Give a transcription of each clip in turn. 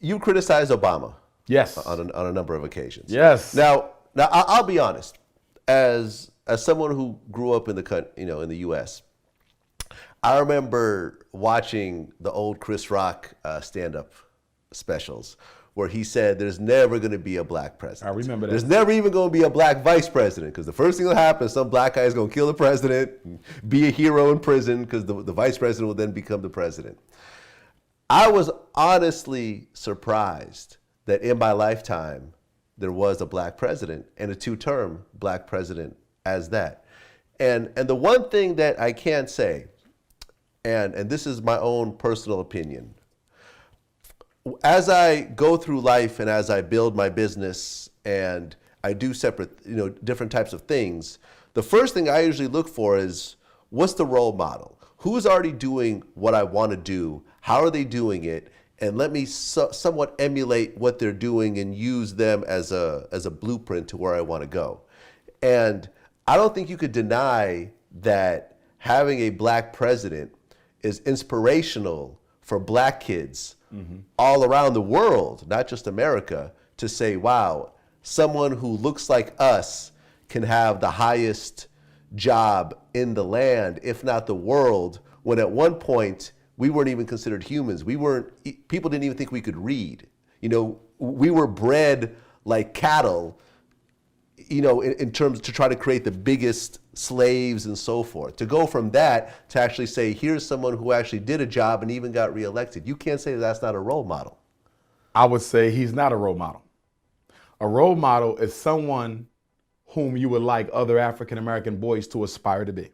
you criticized Obama. Yes. On a number of occasions. Yes. Now I'll be honest. As someone who grew up in the U.S., I remember watching the old Chris Rock stand-up specials where he said there's never going to be a black president. I remember that. There's never even going to be a black vice president because the first thing that'll happen is some black guy is going to kill the president, be a hero in prison because the vice president will then become the president. I was honestly surprised that in my lifetime there was a black president and a two-term black president as that. And the one thing that I can say, and this is my own personal opinion, as I go through life and as I build my business and I do different types of things, the first thing I usually look for is what's the role model? Who's already doing what I want to do? How are they doing it? And let me somewhat emulate what they're doing and use them as a blueprint to where I want to go. And I don't think you could deny that having a black president is inspirational for black kids all around the world, not just America, to say, wow, someone who looks like us can have the highest job in the land, if not the world, when at one point we weren't even considered humans. People didn't even think we could read. We were bred like cattle, in terms to try to create the biggest slaves and so forth. To go from that to actually say, here's someone who actually did a job and even got reelected. You can't say that's not a role model. I would say he's not a role model. A role model is someone whom you would like other African-American boys to aspire to be.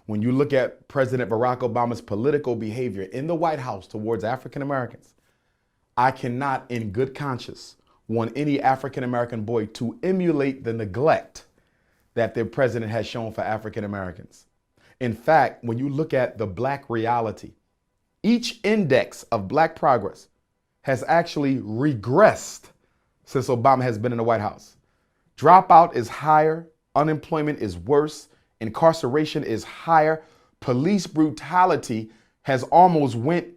When you look at President Barack Obama's political behavior in the White House towards African-Americans, I cannot in good conscience want any African-American boy to emulate the neglect that their president has shown for African-Americans. In fact, when you look at the black reality, each index of black progress has actually regressed since Obama has been in the White House. Dropout is higher, unemployment is worse, incarceration is higher, police brutality has almost went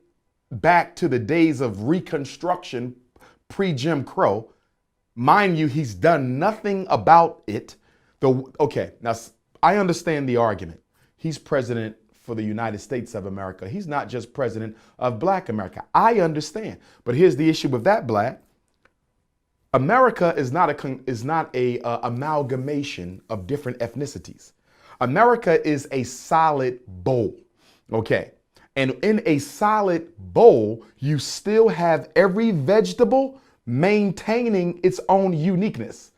back to the days of Reconstruction, pre-Jim Crow. Mind you, he's done nothing about it. Okay, now I understand the argument. He's president for the United States of America. He's not just president of Black America. I understand. But here's the issue with that, Black. America is not a amalgamation of different ethnicities. America is a solid bowl. Okay. And in a solid bowl, you still have every vegetable maintaining its own uniqueness.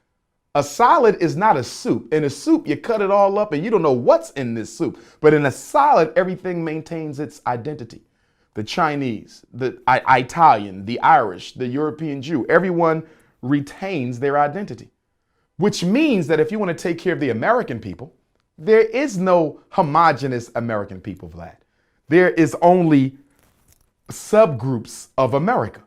A salad is not a soup. In a soup, you cut it all up and you don't know what's in this soup. But in a salad, everything maintains its identity. The Chinese, the Italian, the Irish, the European Jew, everyone retains their identity. Which means that if you want to take care of the American people, there is no homogenous American people, Vlad. There is only subgroups of America.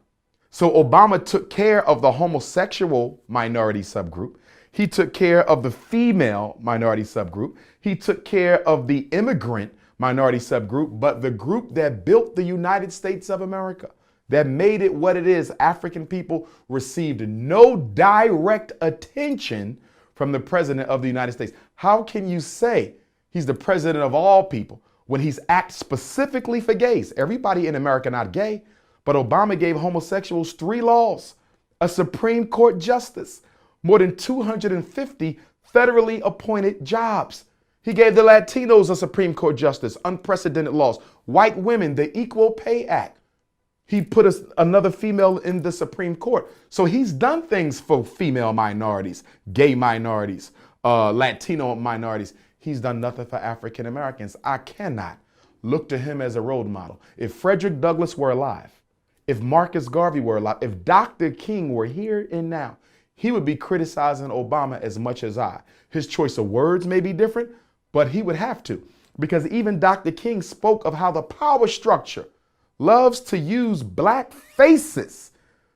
So Obama took care of the homosexual minority subgroup. He took care of the female minority subgroup. He took care of the immigrant minority subgroup, but the group that built the United States of America, that made it what it is, African people received no direct attention from the president of the United States. How can you say he's the president of all people when he's act specifically for gays? Everybody in America not gay, but Obama gave homosexuals 3 laws, a Supreme Court justice, more than 250 federally appointed jobs. He gave the Latinos a Supreme Court justice, unprecedented laws, white women, the Equal Pay Act. He put another female in the Supreme Court. So he's done things for female minorities, gay minorities, Latino minorities. He's done nothing for African Americans. I cannot look to him as a role model. If Frederick Douglass were alive, if Marcus Garvey were alive, if Dr. King were here and now, he would be criticizing Obama as much as I. His choice of words may be different, but he would have to, because even Dr. King spoke of how the power structure loves to use black faces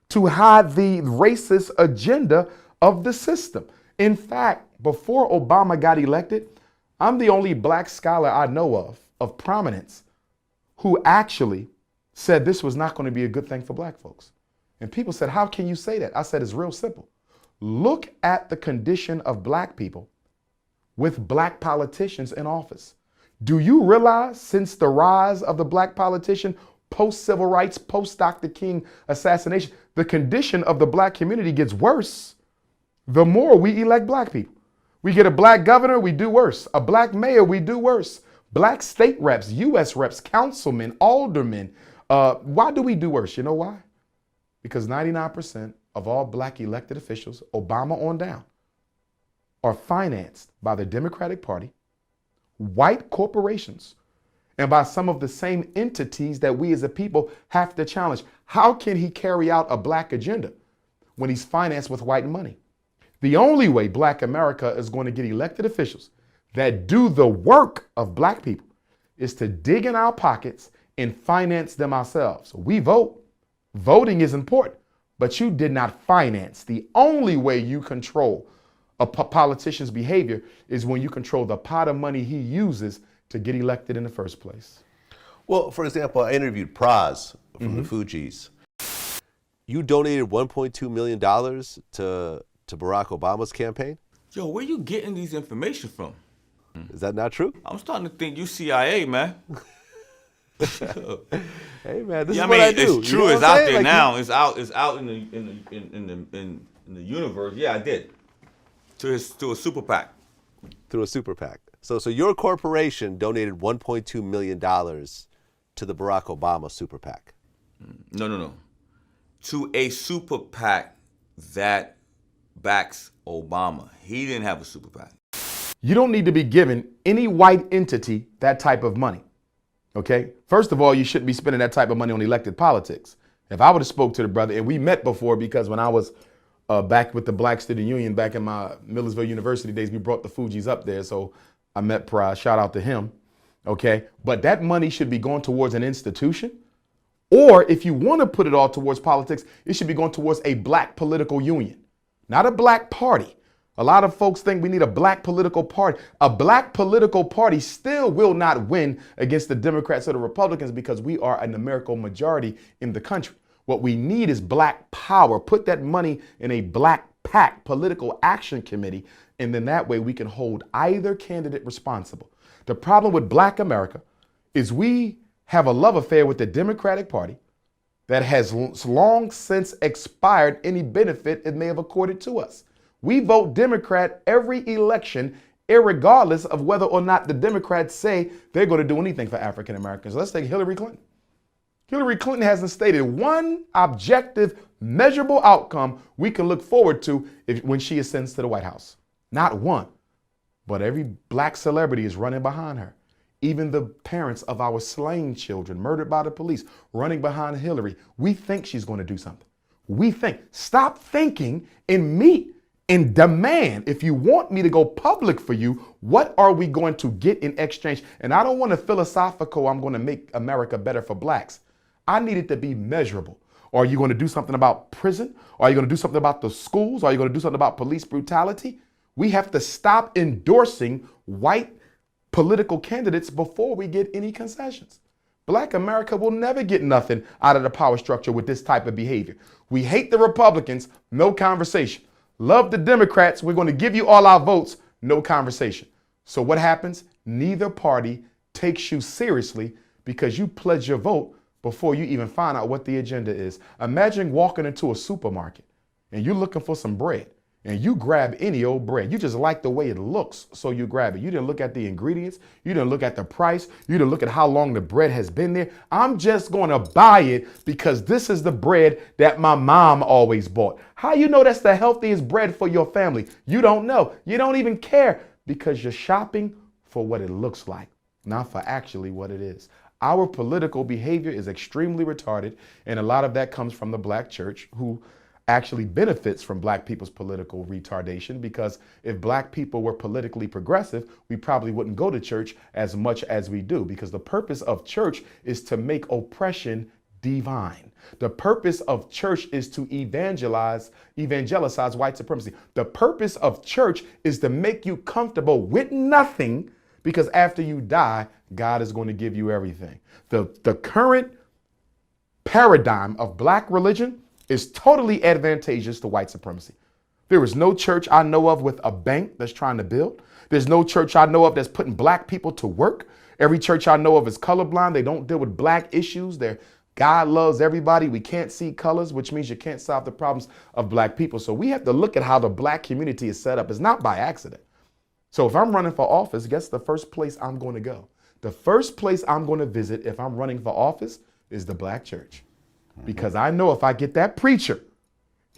to hide the racist agenda of the system. In fact, before Obama got elected, I'm the only black scholar I know of prominence, who actually said this was not going to be a good thing for black folks. And people said, how can you say that? I said, it's real simple. Look at the condition of black people with black politicians in office. Do you realize since the rise of the black politician, post-civil rights, post-Dr. King assassination, the condition of the black community gets worse the more we elect black people. We get a black governor, we do worse. A black mayor, we do worse. Black state reps, U.S. reps, councilmen, aldermen. Why do we do worse? You know why? Because 99% of all black elected officials, Obama on down, are financed by the Democratic Party, white corporations, and by some of the same entities that we as a people have to challenge. How can he carry out a black agenda when he's financed with white money? The only way black America is going to get elected officials that do the work of black people is to dig in our pockets and finance them ourselves. We vote. Voting is important, but you did not finance. The only way you control a politician's behavior is when you control the pot of money he uses to get elected in the first place. Well, for example, I interviewed Praz from the Fugees. You donated $1.2 million to Barack Obama's campaign? Yo, where you getting these information from? Is that not true? I'm starting to think you CIA, man. Hey man, this is I what mean, I do. it's true. It's out there now. It's out in the universe. Yeah, I did. To a super PAC. Through a super PAC. So your corporation donated $1.2 million to the Barack Obama super PAC. No. To a super PAC that backs Obama. He didn't have a super PAC. You don't need to be giving any white entity that type of money. Okay? First of all, you shouldn't be spending that type of money on elected politics. If I would have spoke to the brother, and we met before because when I was back with the Black Student Union back in my Millersville University days, we brought the Fugees up there. So I met Praz, shout out to him. Okay? But that money should be going towards an institution. Or if you want to put it all towards politics, it should be going towards a black political union, not a black party. A lot of folks think we need a black political party. A black political party still will not win against the Democrats or the Republicans because we are a numerical majority in the country. What we need is black power. Put that money in a black PAC, political action committee, and then that way we can hold either candidate responsible. The problem with black America is we have a love affair with the Democratic Party that has long since expired any benefit it may have accorded to us. We vote Democrat every election, irregardless of whether or not the Democrats say they're going to do anything for African Americans. Let's take Hillary Clinton. Hillary Clinton hasn't stated one objective, measurable outcome we can look forward to when she ascends to the White House. Not one. But every black celebrity is running behind her. Even the parents of our slain children, murdered by the police, running behind Hillary. We think she's going to do something. We think. Stop thinking and meet and demand, if you want me to go public for you, what are we going to get in exchange? And I don't want a philosophical, I'm going to make America better for blacks. I need it to be measurable. Are you going to do something about prison? Are you going to do something about the schools? Are you going to do something about police brutality? We have to stop endorsing white political candidates before we get any concessions. Black America will never get nothing out of the power structure with this type of behavior. We hate the Republicans, no conversation. Love the Democrats, we're going to give you all our votes, no conversation. So what happens? Neither party takes you seriously because you pledge your vote before you even find out what the agenda is. Imagine walking into a supermarket and you're looking for some bread and you grab any old bread. You just like the way it looks, so you grab it. You didn't look at the ingredients. You didn't look at the price. You didn't look at how long the bread has been there. I'm just going to buy it because this is the bread that my mom always bought. How you know that's the healthiest bread for your family? You don't know. You don't even care because you're shopping for what it looks like, not for actually what it is. Our political behavior is extremely retarded, and a lot of that comes from the black church, who actually benefits from black people's political retardation, because if black people were politically progressive, we probably wouldn't go to church as much as we do, because the purpose of church is to make oppression divine. The purpose of church is to evangelize white supremacy. The purpose of church is to make you comfortable with nothing, because after you die, God is going to give you everything. The current paradigm of black religion is totally advantageous to white supremacy. There is no church I know of with a bank that's trying to build. There's no church I know of that's putting black people to work. Every church I know of is colorblind. They don't deal with black issues. God loves everybody. We can't see colors, which means you can't solve the problems of black people. So we have to look at how the black community is set up. It's not by accident. So if I'm running for office, guess the first place I'm going to go? The first place I'm going to visit if I'm running for office is the black church. Because I know if I get that preacher,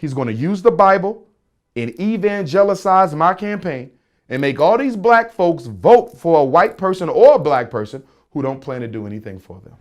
he's going to use the Bible and evangelize my campaign and make all these black folks vote for a white person or a black person who don't plan to do anything for them.